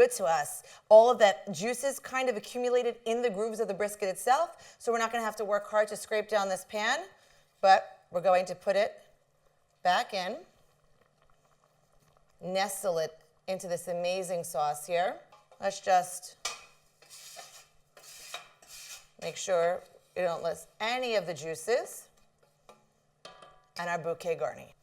good to us. All of that juices kind of accumulated in the grooves of the brisket itself, so we're not gonna have to work hard to scrape down this pan, but we're going to put it back in, nestle it into this amazing sauce here. Let's just make sure you don't lose any of the juices, and our bouquet garni.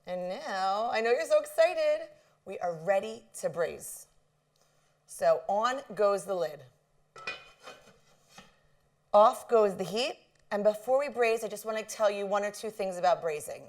And now, I know you're so excited, we are ready to braise. So on goes the lid. Off goes the heat. And before we braise, I just want to tell you one or two things about braising.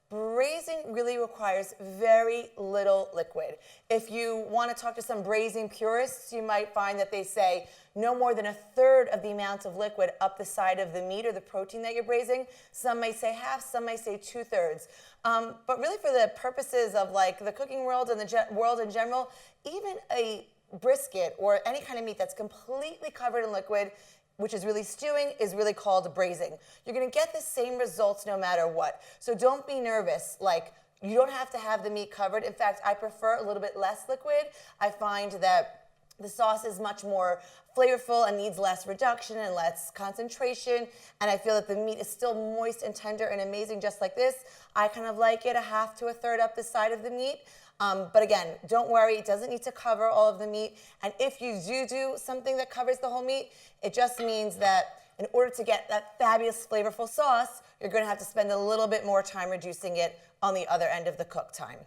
Braising really requires very little liquid. If you want to talk to some braising purists, you might find that they say no more than 1/3 of the amount of liquid up the side of the meat or the protein that you're braising. Some may say half, some may say 2/3. But really for the purposes of like the cooking world and the world in general, even a brisket or any kind of meat that's completely covered in liquid, which is really stewing, is really called braising. You're gonna get the same results no matter what. So don't be nervous, like you don't have to have the meat covered. In fact, I prefer a little bit less liquid. I find that the sauce is much more flavorful and needs less reduction and less concentration. And I feel that the meat is still moist and tender and amazing just like this. I kind of like it 1/2 to 1/3 up the side of the meat. But again, don't worry, it doesn't need to cover all of the meat. And if you do something that covers the whole meat, it just means that in order to get that fabulous flavorful sauce, you're gonna have to spend a little bit more time reducing it on the other end of the cook time.